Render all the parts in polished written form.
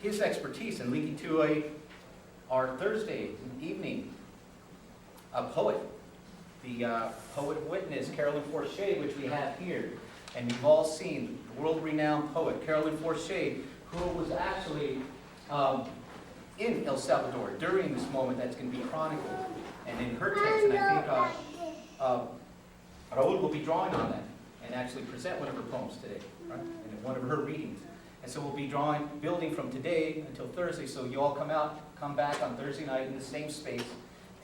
his expertise and linking to our Thursday evening poet, the poet witness, Carolyn Forche, which we have here. And you've all seen the world-renowned poet, Carolyn Forche, who was actually in El Salvador during this moment that's going to be chronicled. And in her text, and I think Raul will be drawing on that and actually present one of her poems today, right? And one of her readings. And so we'll be building from today until Thursday. So you all come back on Thursday night in the same space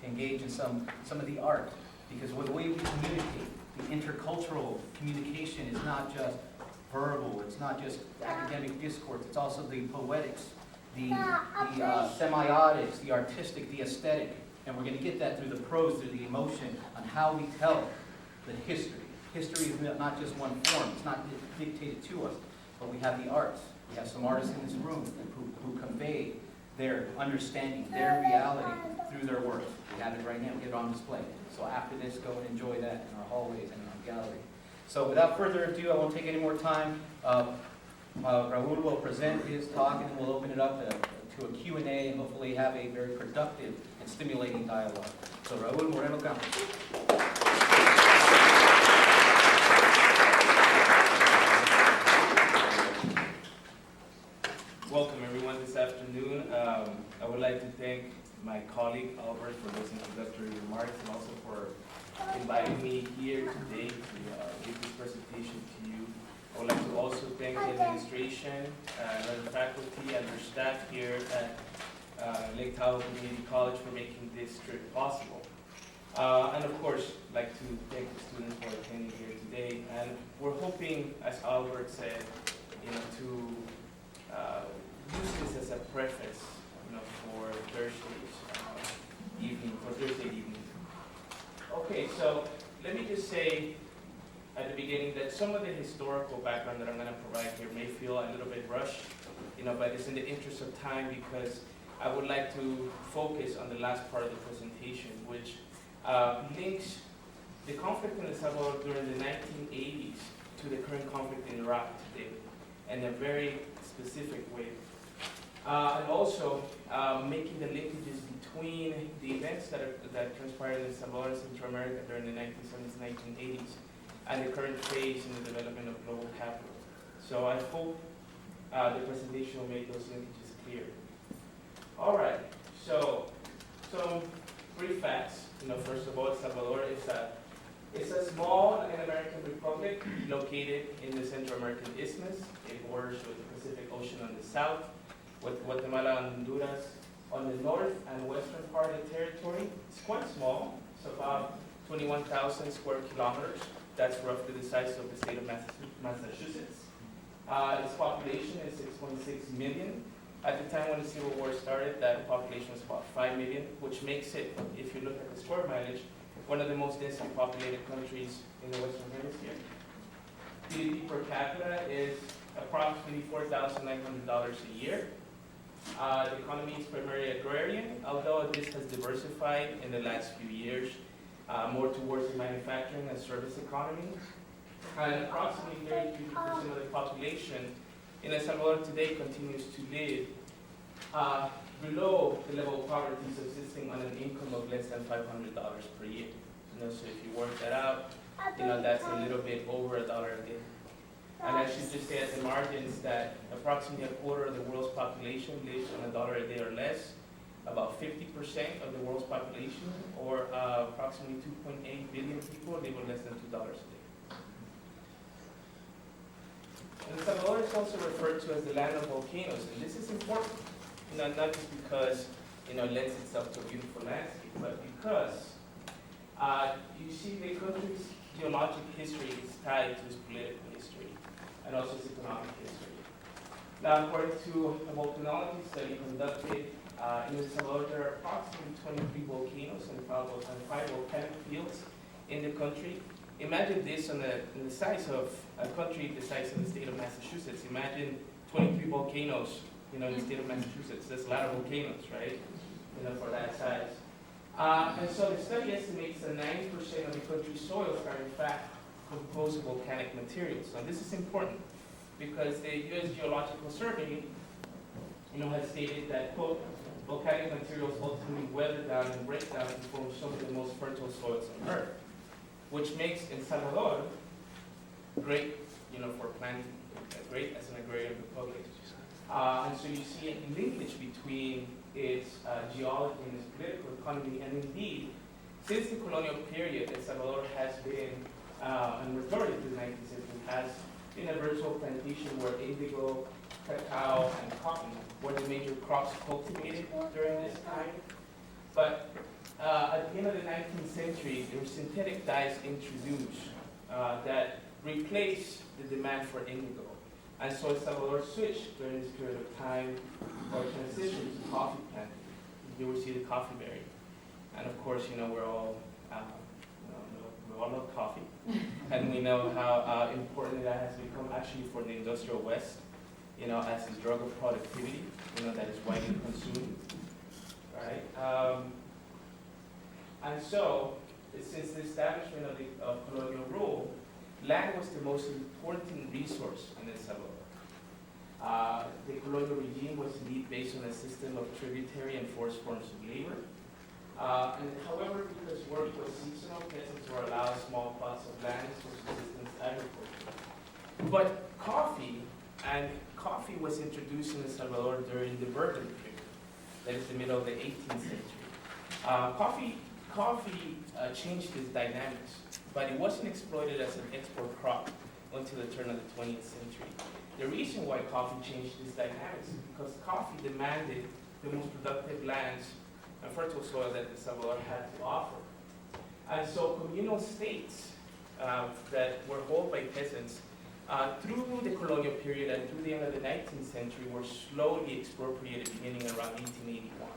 to engage in some of the art. Because the way we communicate, the intercultural communication is not just verbal, it's not just academic discourse, it's also the poetics, the semiotics, the artistic, the aesthetic. And we're going to get that through the prose, through the emotion, on how we tell the history. History is not just one form, it's not dictated to us, but we have the arts. We have some artists in this room who convey their understanding, their reality through their work. We have it right now, we get it on display. So after this, go and enjoy that in our hallways and in our gallery. So without further ado, I won't take any more time. Raul will present his talk and then we'll open it up to a Q&A and hopefully have a very productive and stimulating dialogue. So Raul Moreno Campos. Welcome everyone this afternoon. I would like to thank my colleague Albert for those introductory remarks and also for inviting me here today to give this presentation to you. I would like to also thank the administration, the faculty and their staff here at Lake Tahoe Community College for making this trip possible. And of course, I'd like to thank the students for attending here today. And we're hoping, as Albert said, to use this as a preface, for Thursday's Thursday evening. Okay, so let me just say at the beginning that some of the historical background that I'm going to provide here may feel a little bit rushed, but it's in the interest of time because I would like to focus on the last part of the presentation, which links the conflict in El Salvador during the 1980s to the current conflict in Iraq today in a very specific way. And also making the linkages between the events that transpired in El Salvador and Central America during the 1970s and 1980s and the current phase in the development of global capital. So I hope the presentation will make those linkages clear. All right, so some brief facts. First of all, El Salvador is a small Latin American republic located in the Central American Isthmus. It borders with the Pacific Ocean on the south, with Guatemala and Honduras on the north and western part of the territory. It's quite small. It's about 21,000 square kilometers. That's roughly the size of the state of Massachusetts. Its population is 6.6 million. At the time when the Civil War started, that population was about 5 million, which makes it, if you look at the square mileage, one of the most densely populated countries in the Western Hemisphere. GDP per capita is approximately $4,900 a year. The economy is primarily agrarian, although this has diversified in the last few years more towards the manufacturing and service economy. And approximately 33% of the population in El Salvador today continues to live below the level of poverty, subsisting on an income of less than $500 per year. So if you work that out, that's a little bit over $1 a day. And I should just say at the margins that approximately a quarter of the world's population lives on $1 a day or less. About 50% of the world's population, or approximately 2.8 billion people, live on less than $2 a day. And El Salvador is also referred to as the Land of Volcanoes, and this is important, not just because it lends itself to a beautiful landscape, but because you see the country's geologic history is tied to its political history and also its economic history. Now, according to a volcanology study conducted in El Salvador, there are approximately 23 volcanoes and 5 volcanic fields in the country. Imagine this in the size of a country the size of the state of Massachusetts. Imagine 23 volcanoes, in the state of Massachusetts. That's a lot of volcanoes, right? For that size. And so the study estimates that 90% of the country's soils are in fact composed of volcanic materials. Now this is important because the U.S. Geological Survey has stated that, quote, volcanic materials ultimately weather down and break down to form some of the most fertile soils on Earth, which makes El Salvador great, for planting, great as an agrarian republic. And so you see a linkage between its geology and its political economy, and indeed, since the colonial period, El Salvador has been, and majority of the 19th century, has been a virtual plantation where indigo, cacao, and cotton were the major crops cultivated during this time. But at the end of the 19th century, there were synthetic dyes introduced that replaced the demand for indigo. And so El Salvador switched during this period of time, or transitioned to coffee planting. You will see the coffee berry. And of course, we're all, we all love coffee. And we know how important that has become actually for the industrial West, as a drug of productivity, that is widely consumed, right? And so, since the establishment of colonial rule, land was the most important resource in El Salvador. The colonial regime was indeed based on a system of tributary and forced forms of labor. And however, because work was seasonal, peasants were allowed small plots of land for subsistence agriculture. But coffee was introduced in El Salvador during the Bourbon period, that is the middle of the 18th century. Coffee changed its dynamics, but it wasn't exploited as an export crop until the turn of the 20th century. The reason why coffee changed its dynamics is because coffee demanded the most productive lands and fertile soil that El Salvador had to offer. And so communal states that were held by peasants through the colonial period and through the end of the 19th century were slowly expropriated beginning around 1881.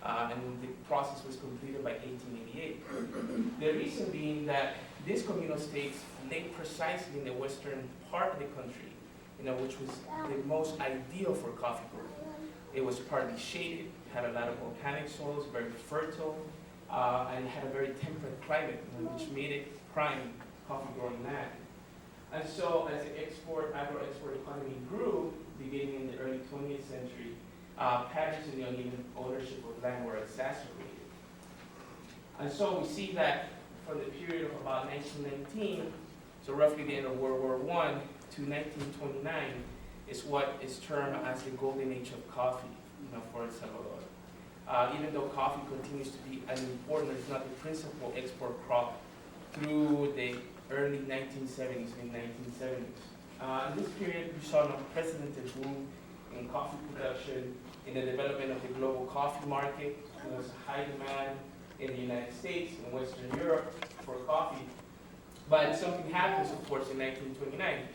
And the process was completed by 1888. The reason being that these communal states lay precisely in the western part of the country, which was the most ideal for coffee growing. It was partly shaded, had a lot of volcanic soils, very fertile, and had a very temperate climate, which made it prime coffee growing land. And so as the agro-export economy grew, beginning in the early 20th century, patterns in the uneven ownership of land were exacerbated. And so we see that from the period of about 1919, so roughly the end of World War I, to 1929, is what is termed as the golden age of coffee, for El Salvador. Even though coffee continues to be an important, if not the principal export crop through the early 1970s, mid-1970s. In this period, we saw an unprecedented boom in coffee production, in the development of the global coffee market. There was a high demand in the United States and Western Europe for coffee. But something happens, of course, in 1929.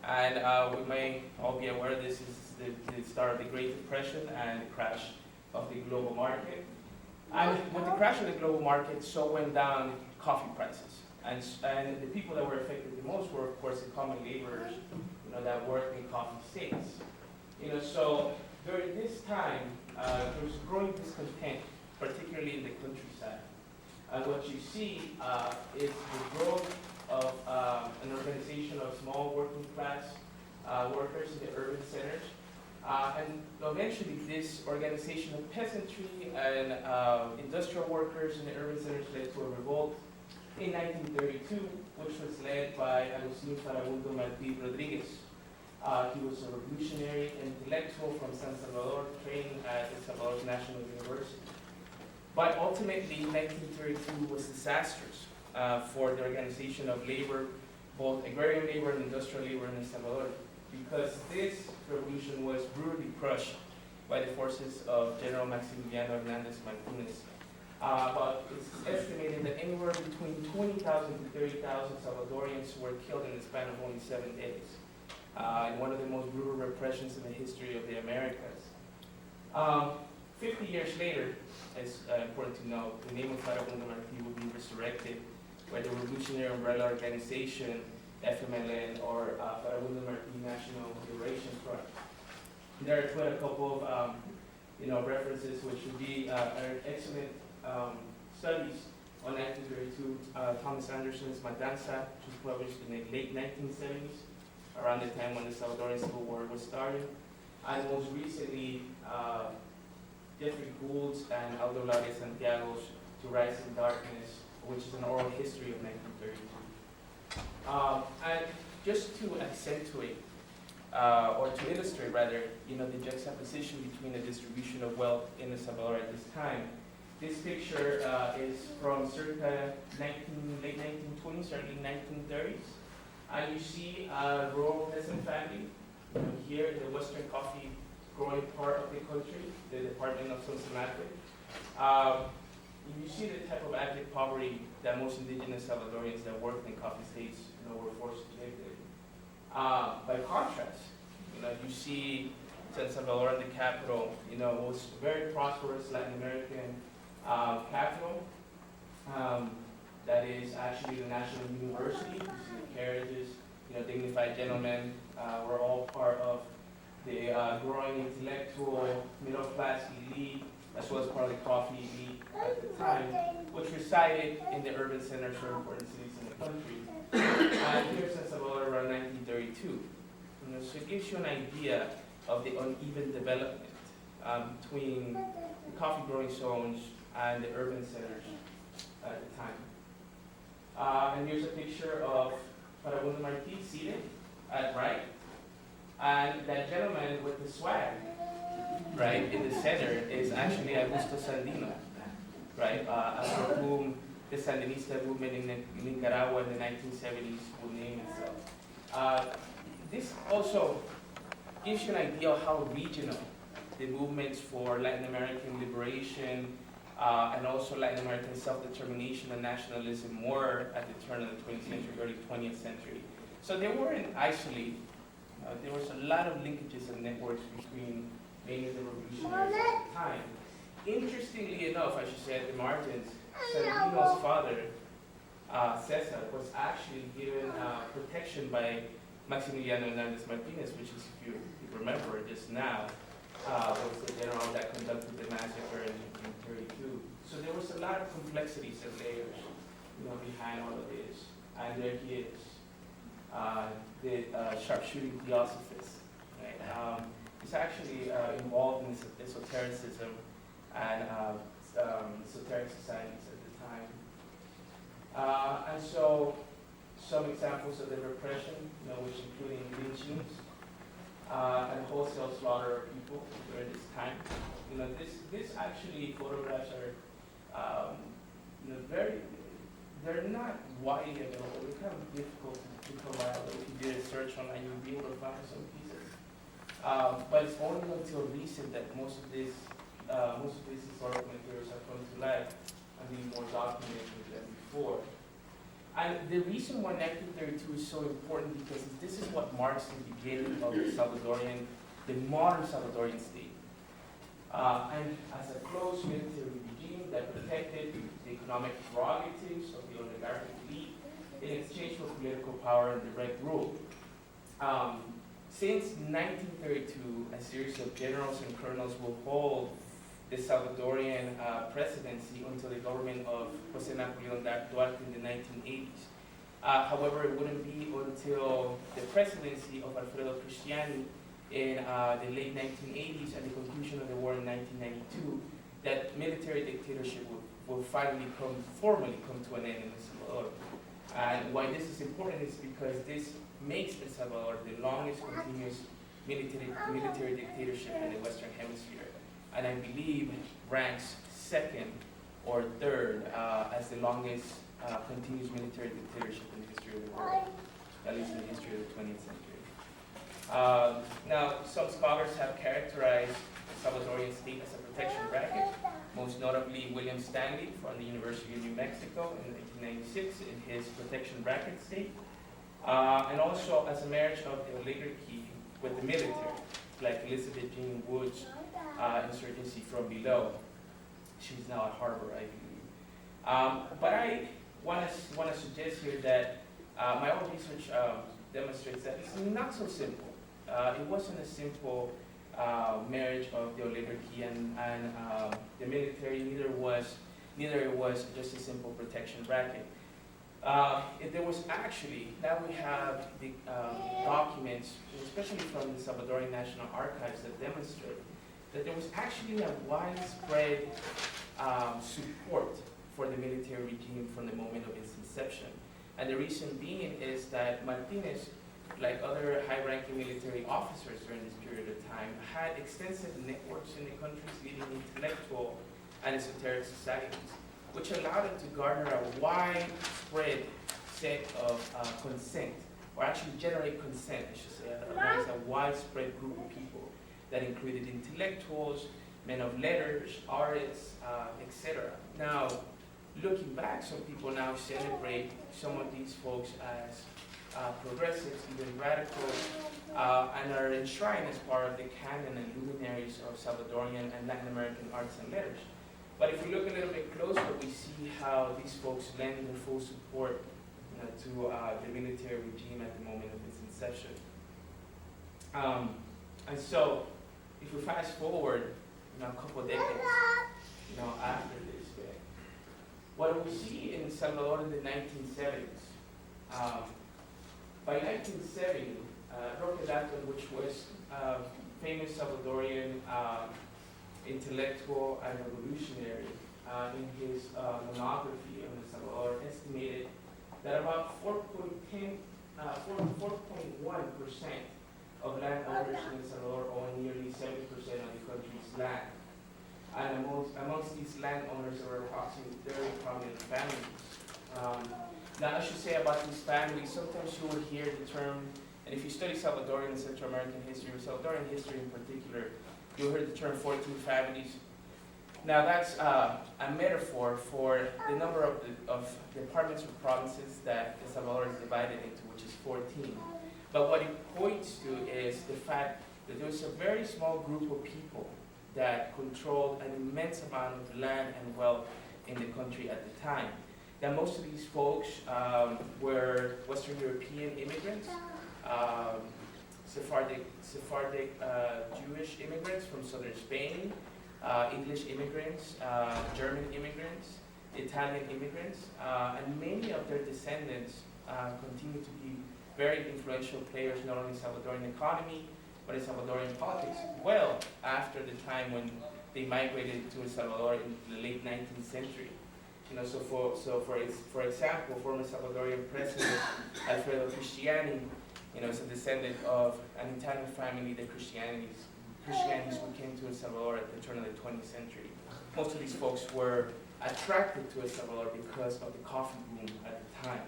And we may all be aware this is the start of the Great Depression and the crash of the global market. And with the crash of the global market, so went down coffee prices. And the people that were affected the most were, of course, the common laborers, that worked in coffee states. So during this time, there was growing discontent, particularly in the countryside. And what you see is the growth of an organization of small working class workers in the urban centers. And eventually this organization of peasantry and industrial workers in the urban centers led to a revolt in 1932, which was led by Agustín Farabundo Martí Rodriguez. He was a revolutionary intellectual from San Salvador, trained at El Salvador's National University. But ultimately, 1932 was disastrous for the organization of labor, both agrarian labor and industrial labor in El Salvador, because this revolution was brutally crushed by the forces of General Maximiliano Hernandez Martinez. But it's estimated that anywhere between 20,000 to 30,000 Salvadorians were killed in the span of only 7 days. In one of the most brutal repressions in the history of the Americas. 50 years later, it's important to note, the name of Farabundo Martí will be resurrected by the Revolutionary Umbrella Organization, FMLN, or Farabundo Martí National Liberation Front. There are quite a couple of references, which would be excellent studies on 1932. Thomas Anderson's Matanza, which was published in the late 1970s, around the time when the Salvadoran Civil War was starting. and most recently, Jeffrey Gould's and Aldo Lara Santiago's To Rise in Darkness, which is an oral history of 1932. And just to accentuate, or to illustrate rather, the juxtaposition between the distribution of wealth in El Salvador at this time. This picture is from circa late 1920s, early 1930s. And you see a rural peasant family here in the western coffee growing part of the country, the department of Sonsonate. You see the type of abject poverty that most indigenous Salvadorians that worked in coffee states were forced to live in. By contrast, you see San Salvador, the capital, was very prosperous Latin American capital. That is actually the National University. You see the carriages, dignified gentlemen were all part of the growing intellectual middle class elite, as well as part of the coffee elite at the time, which resided in the urban centers or important cities in the country. Here in San Salvador around 1932. So it gives you an idea of the uneven development between the coffee growing zones and the urban centers at the time. And here's a picture of Farabundo Martí seated at right. And that gentleman with the swag, right, in the center is actually Augusto Sandino, right, after whom the Sandinista movement in Nicaragua in the 1970s will name itself. This also gives you an idea of how regional the movements for Latin American liberation and also Latin American self-determination and nationalism were at the turn of the 20th century, early 20th century. So they weren't isolated. There was a lot of linkages and networks between many of the revolutionaries at the time. Interestingly enough, I should say at the margins, Sandino's father, Cesar, was actually given protection by Maximiliano Hernandez Martinez, which is, if you remember just now, was the general that conducted the massacre in 1932. So there was a lot of complexities and layers, behind all of this. And there he is, the sharpshooting theosophist. Right? He's actually involved in esotericism and esoteric societies at the time. And so, some examples of the repression, which including lynchings and wholesale slaughter of people during this time. This actually photographs are, they're not widely available. They're kind of difficult to provide. If you did a search online, you'll be able to find some pieces. But it's only until recent that most of these historical materials have come to light and being more documented than before. And the reason why 1932 is so important because this is what marks the beginning of the modern Salvadorian state. And as a closed military regime that protected the economic prerogatives of the oligarchic elite in exchange for political power and direct rule. Since 1932, a series of generals and colonels will hold the Salvadorian presidency until the government of José Napoleón Duarte in the 1980s. However, it wouldn't be until the presidency of Alfredo Cristiani in the late 1980s and the conclusion of the war in 1992 that military dictatorship will finally formally come to an end in El Salvador. And why this is important is because this makes El Salvador the longest continuous military dictatorship in the Western Hemisphere. And I believe ranks second or third as the longest continuous military dictatorship in the history of the world, at least in the history of the 20th century. Now, some scholars have characterized the Salvadorian state as a protection racket, most notably William Stanley from the University of New Mexico in 1996 in his protection racket state, and also as a marriage of the oligarchy with the military, like Elizabeth Jean Wood's insurgency from below. She's now at Harvard, I believe. But I want to suggest here that my own research demonstrates that it's not so simple. It wasn't a simple marriage of the oligarchy and the military. Neither it was just a simple protection racket. There was actually, now we have the documents, especially from the Salvadorian National Archives, that demonstrate that there was actually a widespread support for the military regime from the moment of its inception. And the reason being is that Martinez, like other high-ranking military officers during this period of time, had extensive networks in the country's leading intellectual and esoteric societies, which allowed him to garner a widespread set of consent, or actually generate consent, I should say, amongst a widespread group of people that included intellectuals, men of letters, artists, etc. Now, looking back, some people now celebrate some of these folks as progressives, even radical, and are enshrined as part of the canon and luminaries of Salvadorian and Latin American arts and letters. But if we look a little bit closer, we see how these folks lend their full support to the military regime at the moment of its inception. And so, if we fast forward, a couple of decades, after this, what we see in Salvador in the 1970s. By 1970, Roque Dalton, which was famous Salvadorian intellectual and revolutionary, in his monography on El Salvador, estimated that about 4.1% of landowners in El Salvador own nearly 70% of the country's land. And amongst these landowners, there were approximately 30 prominent families. Now, I should say about these families, sometimes you will hear the term, and if you study Salvadorian and Central American history, or Salvadorian history in particular, you'll hear the term 14 families. Now, that's a metaphor for the number of departments or provinces that El Salvador is divided into, which is 14. But what it points to is the fact that there was a very small group of people that controlled an immense amount of land and wealth in the country at the time. That most of these folks were Western European immigrants, Sephardic Jewish immigrants from southern Spain, English immigrants, German immigrants, Italian immigrants, and many of their descendants continue to be very influential players not only in Salvadorian economy, but in Salvadorian politics well after the time when they migrated to El Salvador in the late 19th century. For example, former Salvadorian President Alfredo Cristiani, is a descendant of an Italian family, the Cristianis who came to El Salvador at the turn of the 20th century. Most of these folks were attracted to El Salvador because of the coffee boom at the time.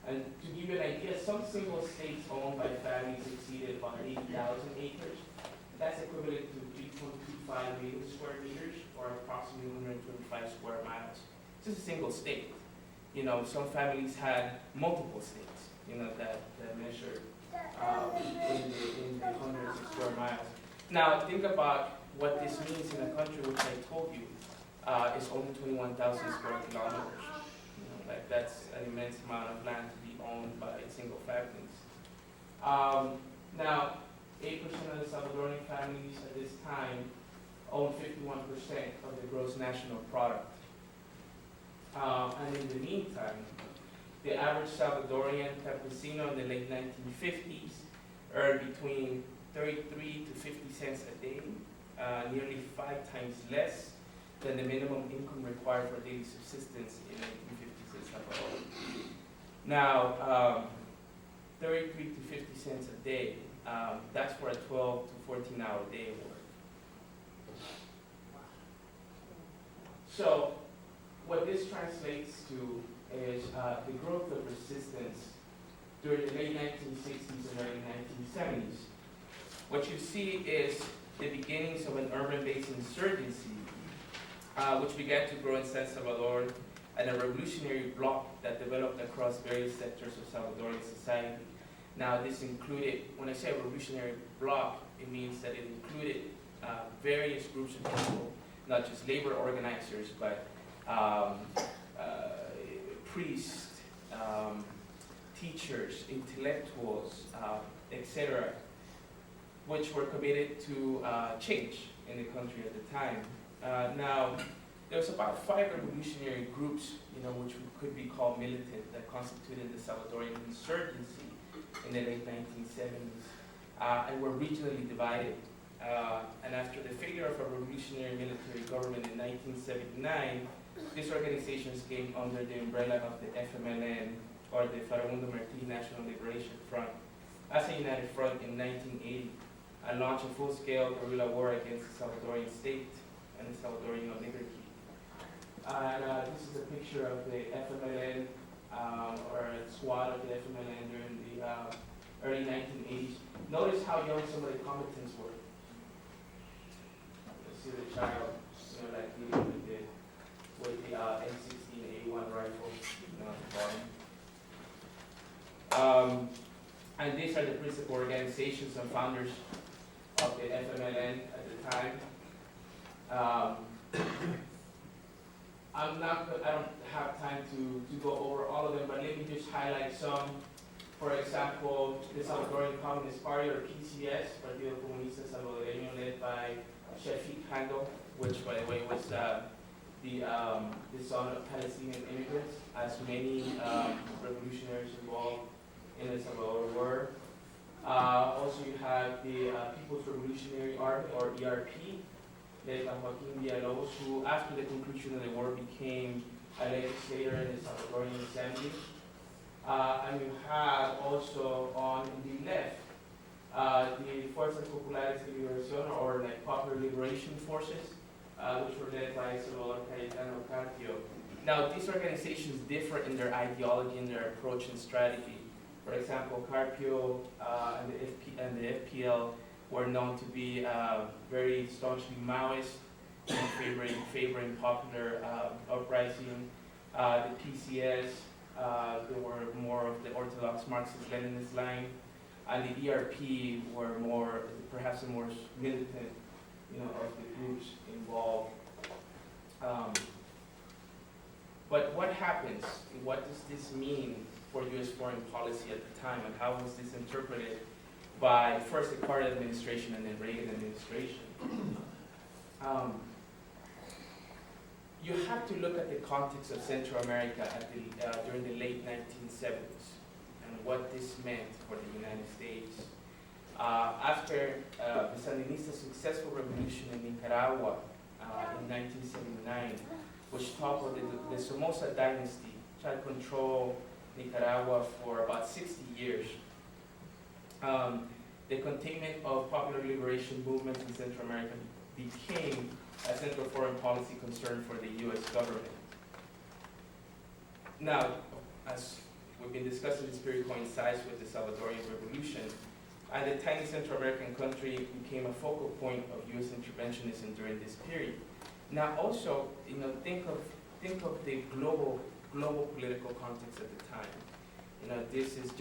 And to give you an idea, some single estates owned by families exceeded about 80,000 acres. That's equivalent to 3.25 million square meters, or approximately 125 square miles. It's just a single state. Some families had multiple states, that measured in the hundreds of square miles. Now, think about what this means in a country which I told you is only 21,000 square kilometers. That's an immense amount of land to be owned by single families. Now, 8% of the Salvadorian families at this time own 51% of the gross national product. And in the meantime, the average Salvadorian campesino in the late 1950s earned between 33 to 50 cents a day, nearly 5 times less than the minimum income required for daily subsistence in 1950s in Salvador. Now, 33 to 50 cents a day, that's for a 12 to 14-hour day of work. So, what this translates to is the growth of resistance during the late 1960s and early 1970s. What you see is the beginnings of an urban-based insurgency, which began to grow in San Salvador, and a revolutionary bloc that developed across various sectors of Salvadorian society. Now, this included, when I say a revolutionary bloc, it means that it included various groups of people, not just labor organizers, but priests, teachers, intellectuals, etc., which were committed to change in the country at the time. Now, There was about 5 revolutionary groups, which could be called militant, that constituted the Salvadorian insurgency in the late 1970s, and were regionally divided. And after the failure of a revolutionary military government in 1979, these organizations came under the umbrella of the FMLN, or the Farabundo Martí National Liberation Front, as a united front in 1980, and launched a full-scale guerrilla war against the Salvadorian state and the Salvadorian oligarchy. And this is a picture of the FMLN, or a squad of the FMLN during the early 1980s. Notice how young some of the combatants were. You see the child, like he did with the M16A1 rifle at the bottom. And these are the principal organizations and founders of the FMLN at the time. I don't have time to go over all of them, but let me just highlight some. For example, the Salvadorian Communist Party, or PCS, Partido Comunista Salvadoreño, led by Shafik Handel, which, by the way, was the son of Palestinian immigrants, as many revolutionaries involved in El Salvador were. Also, you have the People's Revolutionary Army, or ERP, led by Joaquin Villalobos, who, after the conclusion of the war, became a legislator in the Salvadorian Assembly. And you have also on the left the Fuerzas Populares de Liberación, or like Popular Liberation Forces, which were led by Salvador Cayetano Carpio. Now, these organizations differ in their ideology and their approach and strategy. For example, Carpio and the FPL were known to be very staunchly Maoist and favoring popular uprising. The PCS, they were more of the orthodox Marxist-Leninist line, and the ERP were perhaps the more militant, of the groups involved. But what happens? What does this mean for U.S. foreign policy at the time, and how was this interpreted by first the Carter administration and then Reagan administration? You have to look at the context of Central America during the late 1970s and what this meant for the United States. After the Sandinista successful revolution in Nicaragua in 1979, which toppled the Somoza dynasty, which had controlled Nicaragua for about 60 years. The containment of popular liberation movements in Central America became a central foreign policy concern for the U.S. government. Now, as we've been discussing, this period coincides with the Salvadorian Revolution, and the tiny Central American country became a focal point of U.S. interventionism during this period. Now, also, think of the global political context at the time. This is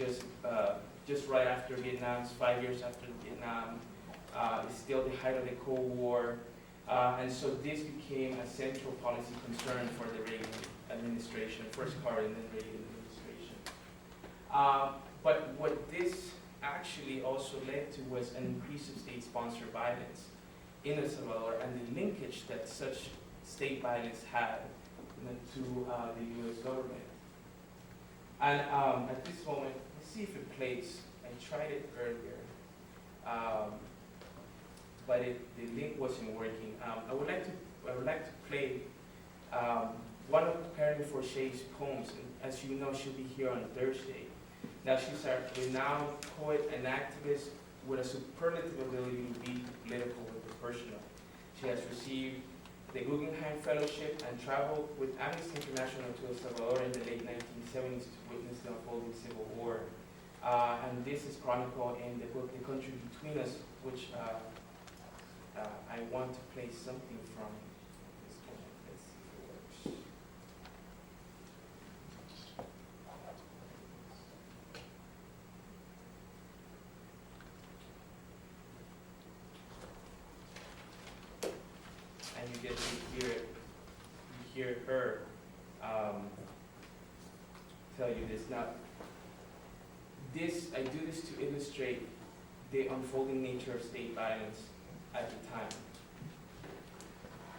just right after Vietnam, 5 years after Vietnam. It's still the height of the Cold War. And so this became a central policy concern for the Reagan administration, first Carter and then Reagan administration. But what this actually also led to was an increase of state-sponsored violence in El Salvador, and the linkage that such state violence had to the U.S. government. And at this moment, let's see if it plays. I tried it earlier, but the link wasn't working. I would like to play one of Caroline Forché's poems. And as you know, she'll be here on Thursday. Now, she's a renowned poet and activist with a superlative ability to be political with the personal. She has received the Guggenheim Fellowship and traveled with Amnesty International to El Salvador in the late 1970s to witness the unfolding civil war. And this is chronicled in the book The Country Between Us, which I want to play something from this poem. Let's see if it works. And you get to hear her tell you this. Now, I do this to illustrate the unfolding nature of state violence at the time.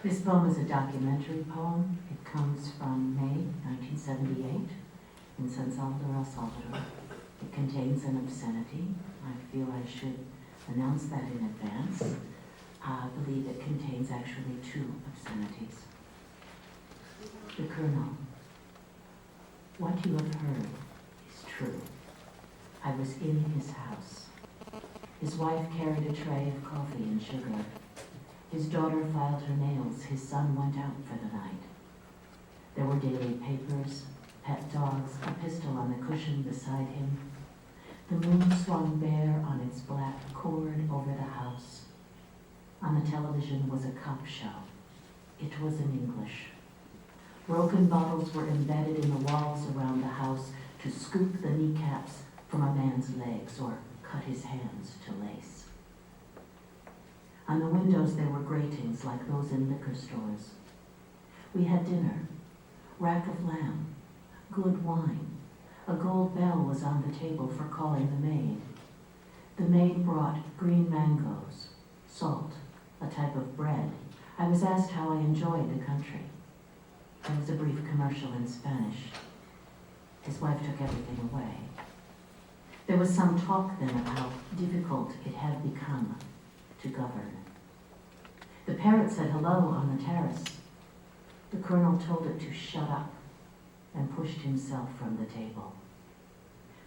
This poem is a documentary poem. It comes from May 1978 in San Salvador, El Salvador. It contains an obscenity. I feel I should announce that in advance. I believe it contains actually 2 obscenities. The Colonel. What you have heard is true. I was in his house. His wife carried a tray of coffee and sugar. His daughter filed her nails. His son went out for the night. There were daily papers, pet dogs, a pistol on the cushion beside him. The moon swung bare on its black cord over the house. On the television was a cop show. It was in English. Broken bottles were embedded in the walls around the house to scoop the kneecaps from a man's legs or cut his hands to lace. On the windows there were gratings like those in liquor stores. We had dinner, rack of lamb, good wine. A gold bell was on the table for calling the maid. The maid brought green mangoes, salt, a type of bread. I was asked how I enjoyed the country. There was a brief commercial in Spanish. His wife took everything away. There was some talk then of how difficult it had become to govern. The parrot said hello on the terrace. The colonel told it to shut up and pushed himself from the table.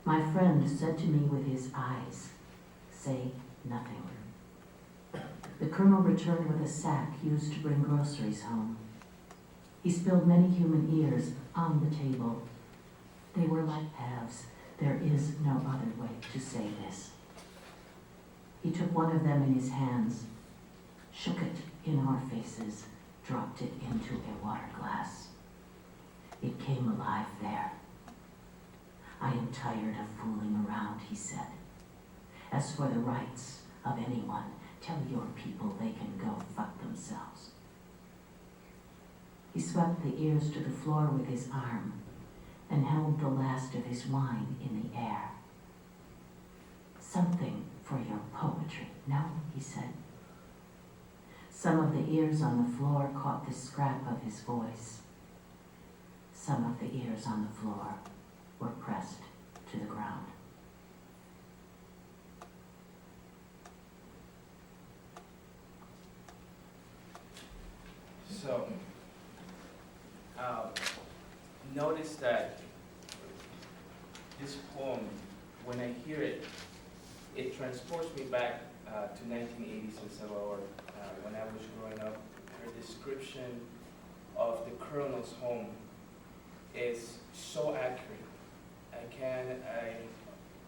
My friend said to me with his eyes, "Say nothing." The colonel returned with a sack used to bring groceries home. He spilled many human ears on the table. They were like halves. There is no other way to say this. He took one of them in his hands, shook it in our faces, dropped it into a water glass. It came alive there. "I am tired of fooling around," he said. "As for the rights of anyone, tell your people they can go fuck themselves." He swept the ears to the floor with his arm and held the last of his wine in the air. "Something for your poetry, no?" he said. Some of the ears on the floor caught the scrap of his voice. Some of the ears on the floor were pressed to the ground. So, notice that this poem, when I hear it, it transports me back to 1980s in Salvador. When I was growing up, her description of the colonel's home is so accurate. I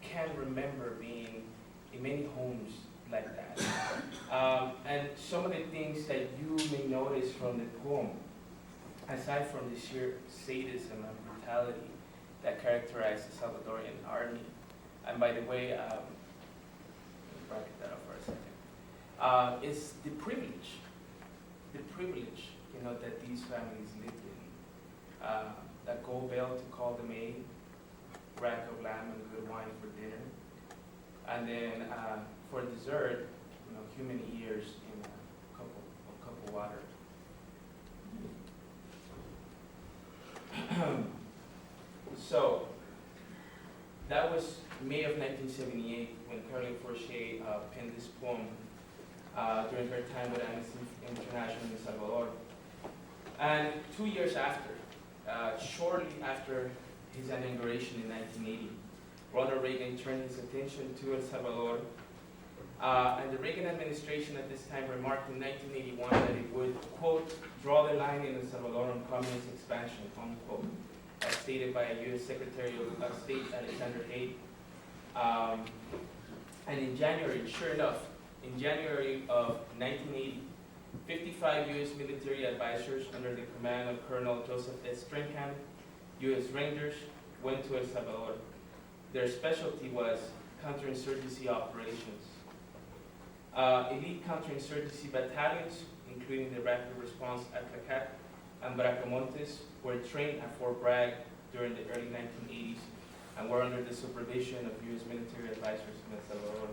can remember being in many homes like that. And some of the things that you may notice from the poem, aside from the sheer sadism and brutality that characterized the Salvadorian army, and by the way, let me bracket that up for a second, is the privilege, that these families lived in. That gold bell to call the maid, rack of lamb and good wine for dinner, and then for dessert, human ears in a cup of water. So that was May of 1978 when Caroline Forche penned this poem during her time with Amnesty International in Salvador. And 2 years after, shortly after his inauguration in 1980, Ronald Reagan turned his attention to El Salvador. And the Reagan administration at this time remarked in 1981 that it would, quote, draw the line in El Salvador on communist expansion, unquote, as stated by U.S. Secretary of State Alexander Haig. And in January, sure enough, in January of 1980, 55 U.S. military advisors under the command of Colonel Joseph S. Stringham, U.S. Rangers, went to El Salvador. Their specialty was counterinsurgency operations. Elite counterinsurgency battalions, including the Rapid Response Atlacat and Bracamontes, were trained at Fort Bragg during the early 1980s and were under the supervision of U.S. military advisors in El Salvador.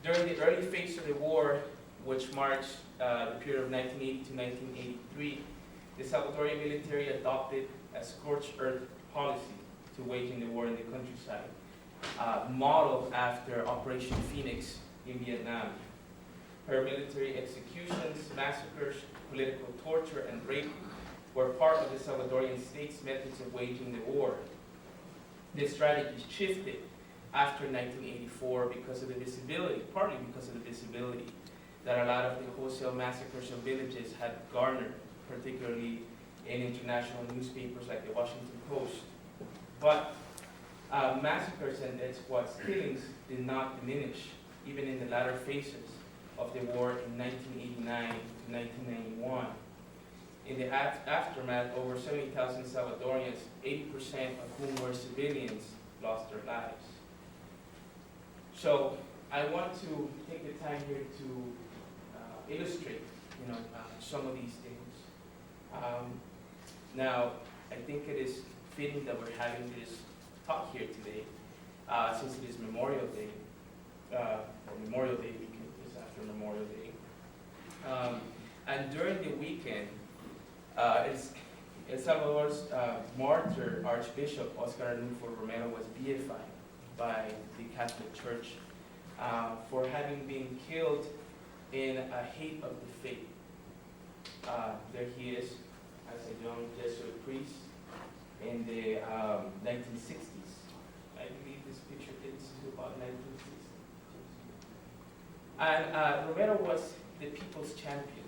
During the early phase of the war, which marks the period of 1980 to 1983, the Salvadorian military adopted a scorched earth policy to waging the war in the countryside, modeled after Operation Phoenix in Vietnam. Paramilitary executions, massacres, political torture, and rape were part of the Salvadorian state's methods of waging the war. This strategy shifted after 1984 because of the visibility, partly because of the visibility that a lot of the wholesale massacres of villages had garnered, particularly in international newspapers like the Washington Post. But massacres and death squad killings did not diminish, even in the latter phases of the war in 1989 to 1991. In the aftermath, over 70,000 Salvadorians, 80% of whom were civilians, lost their lives. So I want to take the time here to illustrate, some of these things. Now, I think it is fitting that we're having this talk here today, since it is Memorial Day, or Memorial Day weekend, it's after Memorial Day. And during the weekend, El Salvador's martyr Archbishop Oscar Romero was beatified by the Catholic Church for having been killed in a hate of the faith. There he is as a young Jesuit priest in the 1960s. I believe this picture dates to about 1960. And Romero was the people's champion.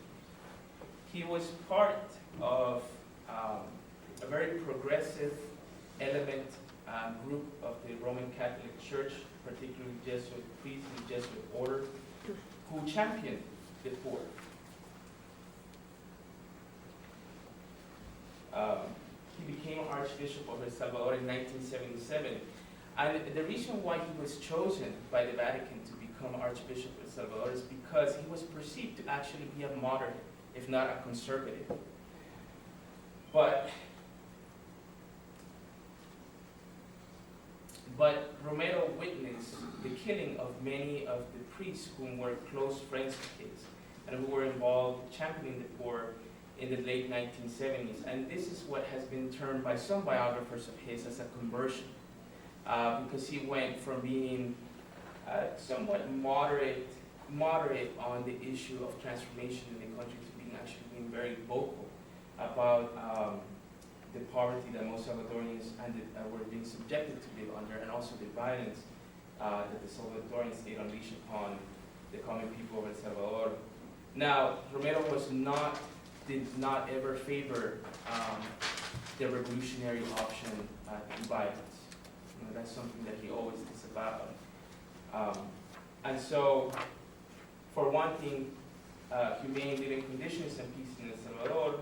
He was part of a very progressive element group of the Roman Catholic Church, particularly Jesuit priests and Jesuit order, who championed the poor. He became Archbishop of El Salvador in 1977. And the reason why he was chosen by the Vatican to become Archbishop of El Salvador is because he was perceived to actually be a moderate, if not a conservative. But Romero witnessed the killing of many of the priests whom were close friends of his and who were involved championing the poor in the late 1970s. And this is what has been termed by some biographers of his as a conversion, because he went from being somewhat moderate on the issue of transformation in the country to being very vocal about the poverty that most Salvadorians were being subjected to live under, and also the violence that the Salvadorian state unleashed upon the common people of El Salvador. Now, Romero did not ever favor the revolutionary option to violence. That's something that he always disavowed. And so, for one thing, humane living conditions and peace in El Salvador,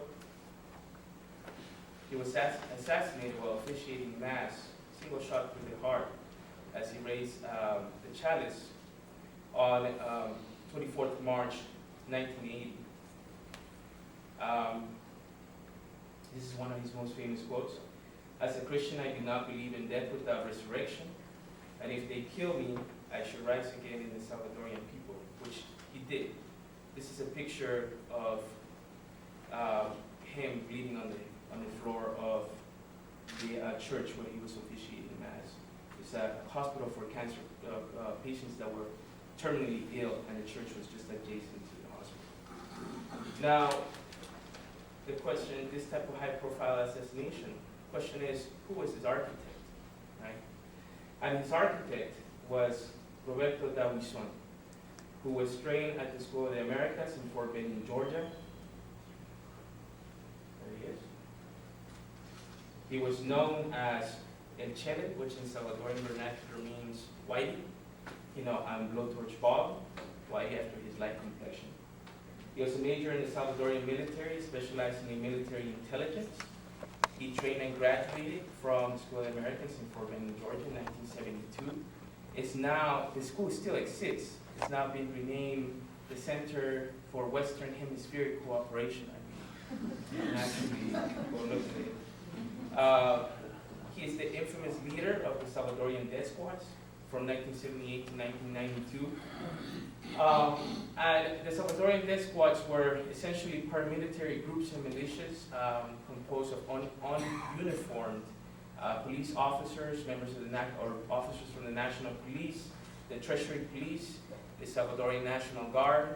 he was assassinated while officiating Mass, single shot through the heart, as he raised the chalice on 24th March 1980. This is one of his most famous quotes. As a Christian, I do not believe in death without resurrection, and if they kill me, I should rise again in the Salvadorian people, which he did. This is a picture of him bleeding on the floor of the church where he was officiating Mass. It's a hospital for cancer patients that were terminally ill, and the church was just adjacent to the hospital. Now, the question, this type of high-profile assassination, the question is, who was his architect, right? And his architect was Roberto Davison, who was trained at the School of the Americas in Fort Benning, Georgia. There he is. He was known as El Chele, which in Salvadorian vernacular means whitey. I'm blowtorch Bob, whitey after his light complexion. He was a major in the Salvadorian military, specializing in military intelligence. He trained and graduated from School of the Americans in Fort Benning, Georgia in 1972. The school still exists. It's now been renamed the Center for Western Hemispheric Cooperation, I believe. Actually, go look at it. He is the infamous leader of the Salvadorian death squads. from 1978 to 1992. And the Salvadorian death squads were essentially paramilitary groups and militias composed of ununiformed police officers, members of the or officers from the National Police, the Treasury Police, the Salvadorian National Guard,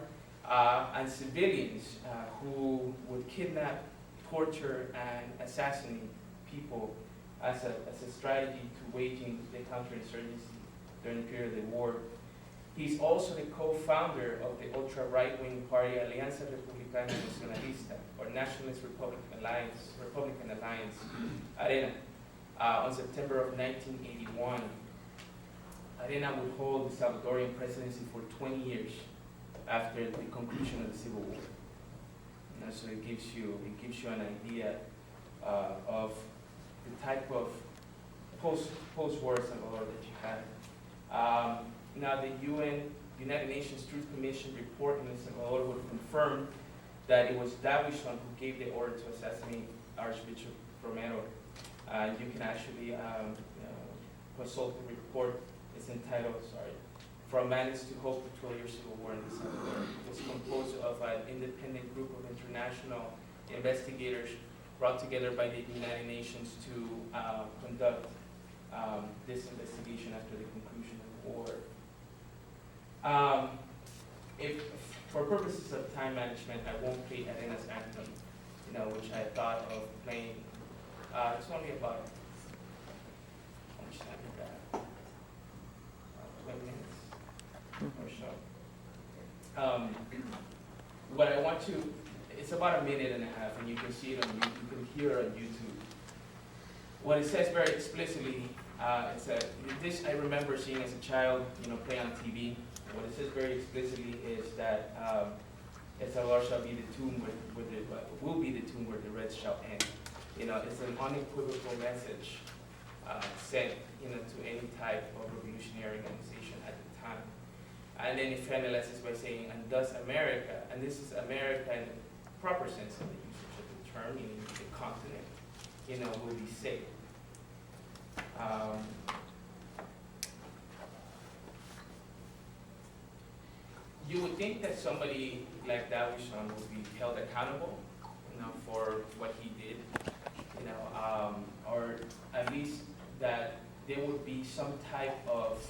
and civilians who would kidnap, torture, and assassinate people as a strategy to waging the counterinsurgency during the period of the war. He's also the co-founder of the ultra-right-wing party Alianza Republicana Nacionalista, or Nationalist Republican Alliance, Arena. On September of 1981, Arena would hold the Salvadorian presidency for 20 years after the conclusion of the Civil War. And so it gives you an idea of the type of post-war Salvador that you had. Now the United Nations Truth Commission report in El Salvador would confirm that it was Davison who gave the order to assassinate Archbishop Moreno. You can actually consult the report. It's entitled, From Madness to Hope, the 12-Year Civil War in El Salvador. It was composed of an independent group of international investigators brought together by the United Nations to conduct this investigation after the conclusion of the war. If, for purposes of time management, I won't play Arena's anthem, which I thought of playing. It's only about, how much time is that? 20 minutes or so. What I want to, it's about a minute and a half, and you can see it on YouTube, you can hear it on YouTube. What it says very explicitly, this I remember seeing as a child, play on TV. What it says very explicitly is that El Salvador shall be the tomb will be the tomb where the Reds shall end. It's an unequivocal message sent, to any type of revolutionary organization at the time. And then it finalizes by saying, and thus America, and this is America in the proper sense of the usage of the term, meaning the continent, will be safe. You would think that somebody like Davison would be held accountable, for what he did, or at least that there would be some type of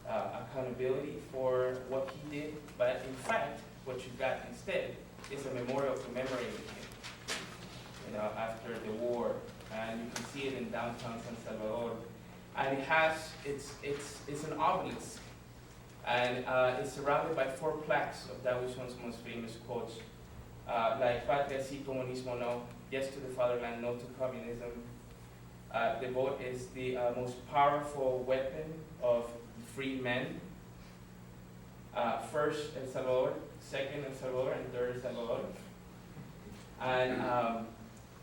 accountability for what he did. But in fact, what you got instead is a memorial commemorating him, after the war, and you can see it in downtown San Salvador, and it's an obelisk. And it's surrounded by 4 plaques of Davison's most famous quotes, like Patria sí, comunismo no, yes to the fatherland, no to communism. The vote is the most powerful weapon of free men. First El Salvador, second El Salvador, and third El Salvador. And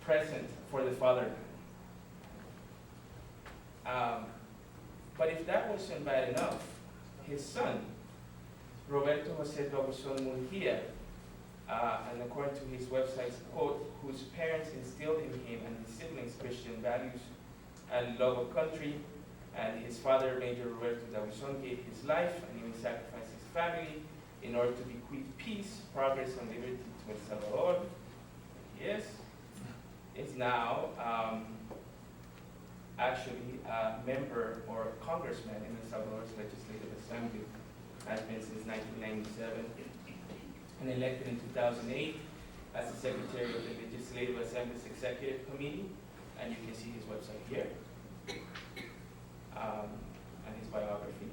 present for the fatherland. But if that wasn't bad enough, his son, Roberto José Davison Munguia, and according to his website's quote, whose parents instilled in him and his siblings Christian values and love of country, and his father, Major Roberto Davison, gave his life and even sacrificed his family in order to bequeath peace, progress, and liberty to El Salvador. Yes, is now actually a member or a congressman in El Salvador's Legislative Assembly, has been since 1997, and elected in 2008 as the Secretary of the Legislative Assembly's Executive Committee, and you can see his website here, and his biography.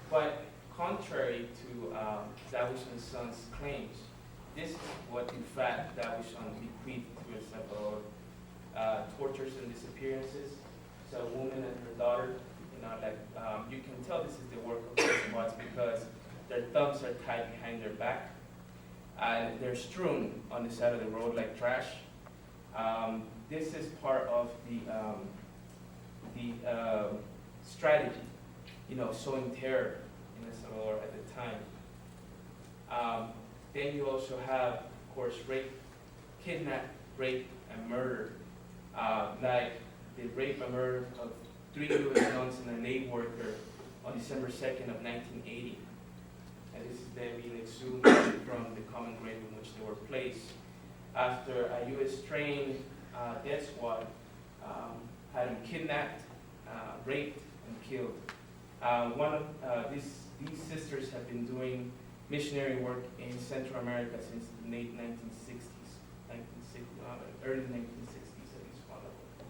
But contrary to Davison's son's claims, this is what in fact Davison bequeathed to El Salvador. Tortures and disappearances. So a woman and her daughter, you can tell this is the work of the squads because their thumbs are tied behind their back, and they're strewn on the side of the road like trash. This is part of the strategy, sowing terror in El Salvador at the time. Then you also have, of course, rape, kidnap, rape, and murder. Like the rape and murder of 3 U.S. guns and a lay worker on December 2nd of 1980. And this is them being exhumed from the common grave in which they were placed after a U.S. trained death squad had them kidnapped, raped, and killed. These sisters have been doing missionary work in Central America since the late 1960s, early 1960s at least one of them.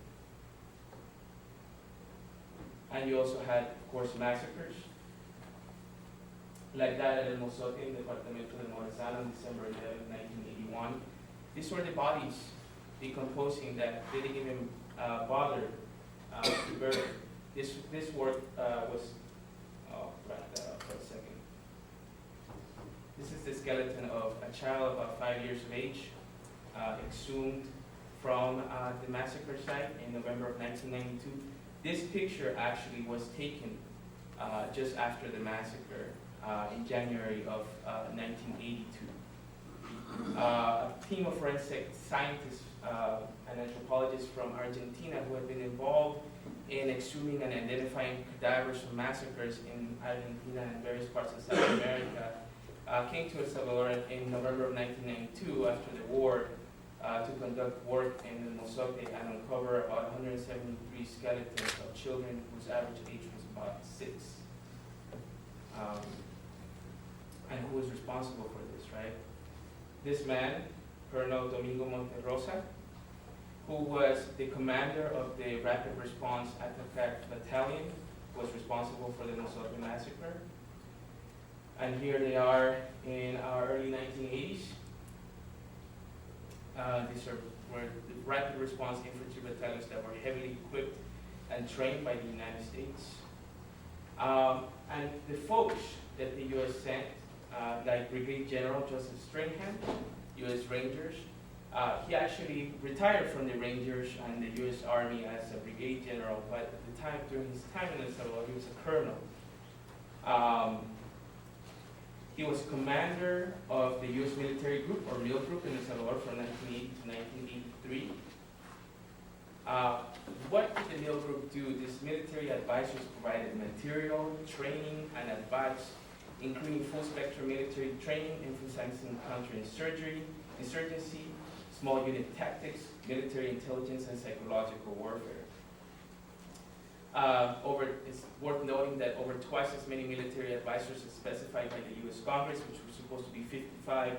And you also had, of course, massacres, like that at El Mozote in the Departamento de Morazán on December 11, 1981. These were the bodies decomposing that they didn't even bother to bury. This work was, right for a second. This is the skeleton of a child about 5 years of age, exhumed from the massacre site in November of 1992. This picture actually was taken just after the massacre in January of 1982. A team of forensic scientists and anthropologists from Argentina who had been involved in exhuming and identifying cadavers from massacres in Argentina and various parts of South America came to El Salvador in November of 1992 after the war to conduct work in the Mozote and uncover about 173 skeletons of children whose average age was about 6. And who was responsible for this, right? This man, Colonel Domingo Monterrosa, who was the commander of the Rapid Response Attack Battalion, was responsible for the Mozote massacre. And here they are in our early 1980s. These were the Rapid Response Infantry battalions that were heavily equipped and trained by the United States. And the folks that the U.S. sent, like Brigadier General Joseph Stringham, U.S. Rangers, he actually retired from the Rangers and the U.S. Army as a brigade general, but at the time, during his time in El Salvador, he was a colonel. He was commander of the U.S. military group, or MIL group, in El Salvador from 1980 to 1983. What did the MIL group do? These military advisors provided material, training, and advice, including full-spectrum military training, emphasizing counterinsurgency, small unit tactics, military intelligence, and psychological warfare. It's worth noting that over twice as many military advisors as specified by the U.S. Congress, which was supposed to be 55,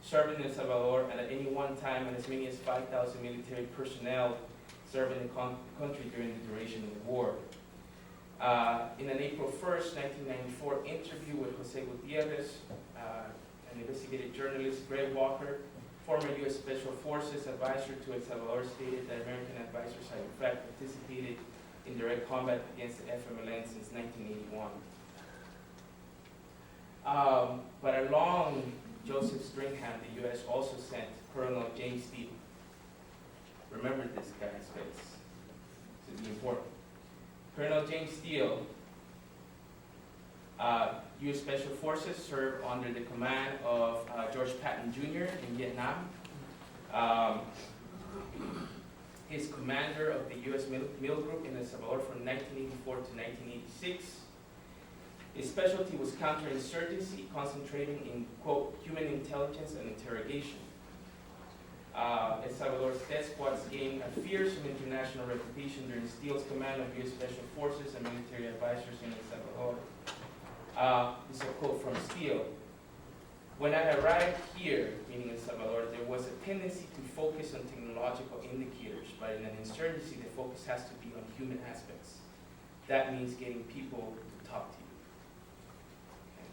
served in El Salvador, and at any one time, and as many as 5,000 military personnel served in the country during the duration of the war. In an April 1st, 1994 interview with Jose Gutierrez, an investigative journalist, Greg Walker, former U.S. Special Forces advisor to El Salvador, stated that American advisors had in fact participated in direct combat against the FMLN since 1981. But along Joseph Stringham, the U.S. also sent Colonel James Steele. Remember this guy's face. This is important. Colonel James Steele, U.S. Special Forces, served under the command of George Patton Jr. in Vietnam. He's commander of the U.S. MIL group in El Salvador from 1984 to 1986. His specialty was counterinsurgency, concentrating in, quote, human intelligence and interrogation. El Salvador's death squads gained a fearsome international reputation during Steele's command of U.S. Special Forces and military advisors in El Salvador. This is a quote from Steele. When I arrived here, meaning El Salvador, there was a tendency to focus on technological indicators, but in an insurgency, the focus has to be on human aspects. That means getting people to talk to you. Okay.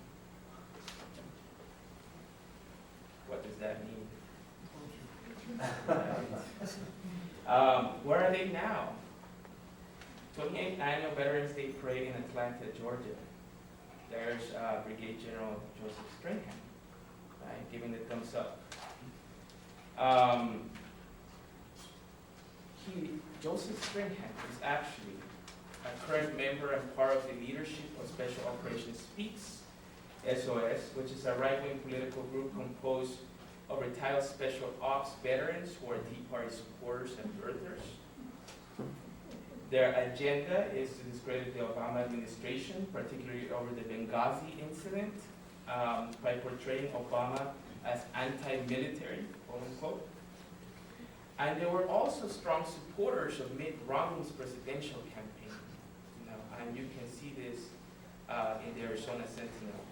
What does that mean? Where are they now? 28th Annual Veterans Day Parade in Atlanta, Georgia. There's Brigadier General Joseph Stringham, right, giving the thumbs up. Joseph Stringham is actually a current member and part of the leadership of Special Operations Speaks, SOS, which is a right-wing political group composed of retired Special Ops veterans who are Tea Party supporters and birthers. Their agenda is to discredit the Obama administration, particularly over the Benghazi incident, by portraying Obama as anti-military, quote unquote. And they were also strong supporters of Mitt Romney's presidential campaign. And you can see this in the Arizona Sentinel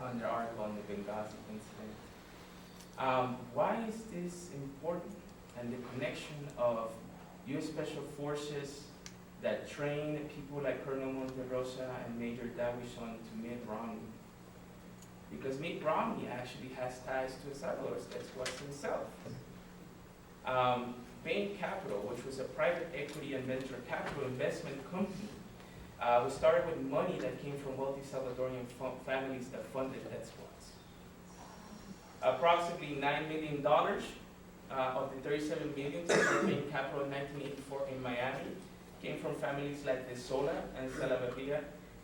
on their article on the Benghazi incident. Why is this important? And the connection of U.S. Special Forces that train people like Colonel Monterosa and Major Dawison to Mitt Romney. Because Mitt Romney actually has ties to El Salvador, that's what's himself. Bain Capital, which was a private equity and venture capital investment company, was started with money that came from wealthy Salvadorian families that funded death squads. Approximately $9 million of the $37 million to Bain Capital in 1984 in Miami came from families like De Sola and Salaverria,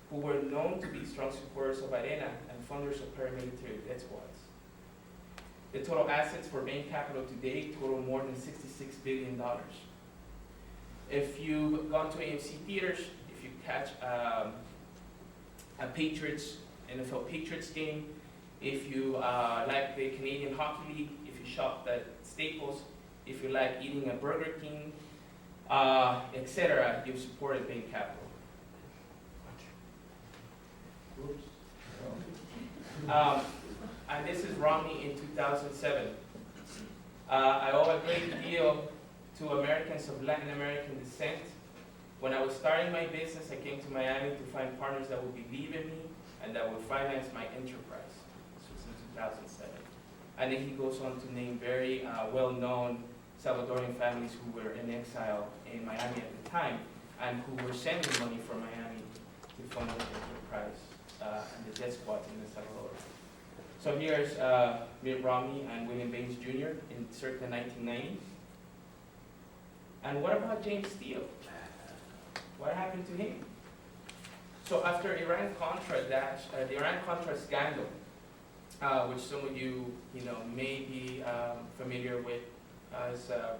who were known to be strong supporters of Arena and funders of paramilitary death squads. The total assets for Bain Capital today total more than $66 billion. If you've gone to AMC theaters, if you catch a Patriots, NFL Patriots game, if you like the Canadian Hockey League, if you shop at Staples, if you like eating at Burger King, etc., you've supported Bain Capital. And this is Romney in 2007. I owe a great deal to Americans of Latin American descent. When I was starting my business, I came to Miami to find partners that would believe in me and that would finance my enterprise. This was in 2007. And then he goes on to name very well-known Salvadorian families who were in exile in Miami at the time and who were sending money from Miami to fund the enterprise and the death squads in El Salvador. So here's Mitt Romney and William Baines Jr. in circa 1990. And what about James Steele? What happened to him? So after Iran-Contra, the Iran-Contra Scandal, which some of you may be familiar with, as a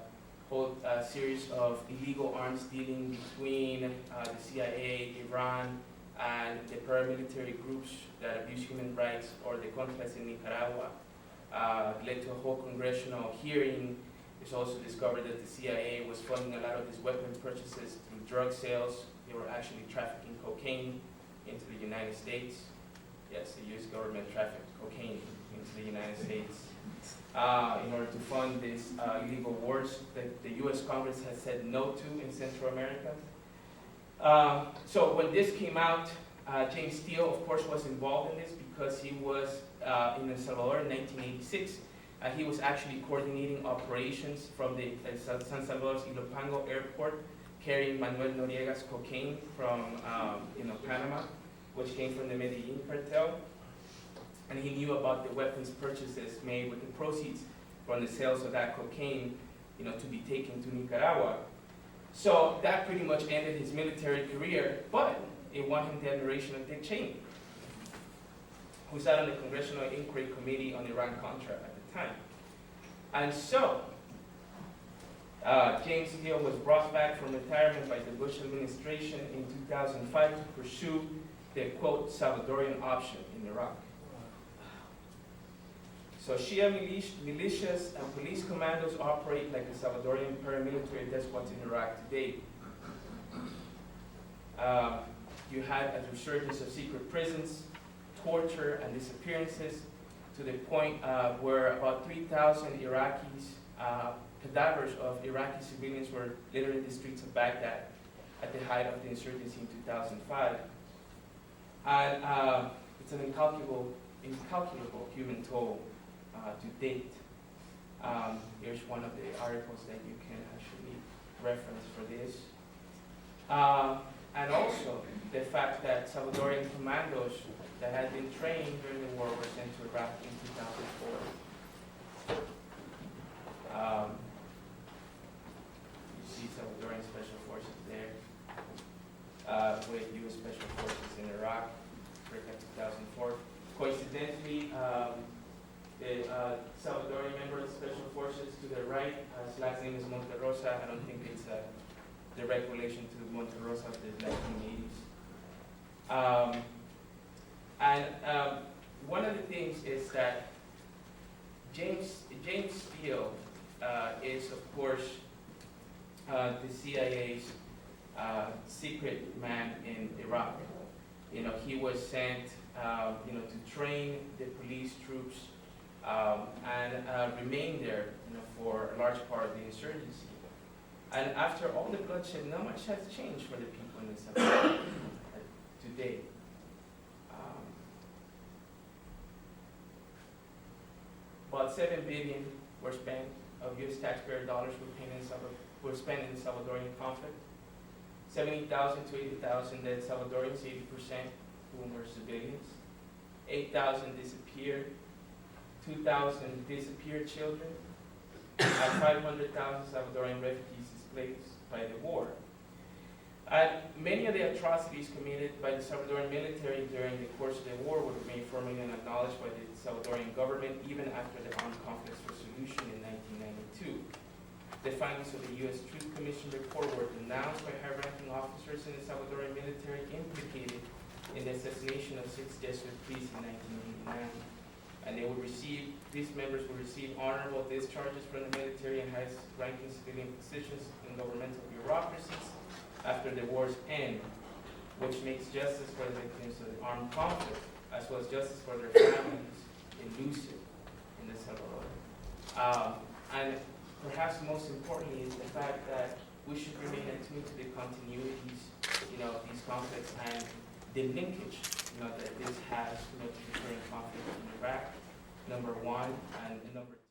whole series of illegal arms dealing between the CIA, Iran, and the paramilitary groups that abuse human rights, or the Contras in Nicaragua, led to a whole congressional hearing. It's also discovered that the CIA was funding a lot of these weapons purchases through drug sales. They were actually trafficking cocaine into the United States. Yes, the U.S. government trafficked cocaine into the United States in order to fund these illegal wars that the U.S. Congress has said no to in Central America. So when this came out, James Steele, of course, was involved in this because he was in El Salvador in 1986. He was actually coordinating operations from the San Salvador's Ilopango airport, carrying Manuel Noriega's cocaine from Panama, which came from the Medellin cartel. And he knew about the weapons purchases made with the proceeds from the sales of that cocaine, to be taken to Nicaragua. So that pretty much ended his military career, but it won him the admiration of Dick Cheney, who sat on the Congressional Inquiry Committee on Iran-Contra at the time. And so, James Steele was brought back from retirement by the Bush administration in 2005 to pursue the, quote, Salvadorian option in Iraq. So Shia militias and police commandos operate like the Salvadorian paramilitary death squads in Iraq today. You had a resurgence of secret prisons, torture, and disappearances, to the point where about 3,000 Iraqis, cadavers of Iraqi civilians were littering the streets of Baghdad at the height of the insurgency in 2005. And it's an incalculable human toll to date. Here's one of the articles that you can actually reference for this. And also the fact that Salvadorian commandos that had been trained during the war were sent to Iraq in 2004. You see Salvadorian Special Forces there with U.S. Special Forces in Iraq, circa 2004. Coincidentally, the Salvadorian member of the Special Forces to the right, his last name is Monterosa. I don't think it's direct relation to Monte Rosa of the 1980s. One of the things is that James Steele is, of course, the CIA's secret man in Iraq. You know, he was sent, to train the police troops and remain there, for a large part of the insurgency. And after all the bloodshed, not much has changed for the people in the Salvador today. About $7 billion were spent of U.S. taxpayer dollars were spent in the Salvadorian conflict. 70,000 to 80,000 dead Salvadorians, 80% whom were civilians. 8,000 disappeared. 2,000 disappeared children. And 500,000 Salvadorian refugees displaced by the war. And many of the atrocities committed by the Salvadorian military during the course of the war were made formally acknowledged by the Salvadorian government even after the Armed Conflicts Resolution in 1992. The findings of the U.S. Truth Commission report were denounced by high-ranking officers in the Salvadorian military implicated in the assassination of 6 Jesuit priests in 1989. And these members would receive honorable discharges from the military and highest-ranking civilian positions in governmental bureaucracies after the war's end, which makes justice for the victims of the armed conflict, as well as justice for their families, elusive in the Salvador. And perhaps most importantly is the fact that we should remain attuned to the continuities, these conflicts and the linkage, that this has, to the current conflict in Iraq, number one, and number two.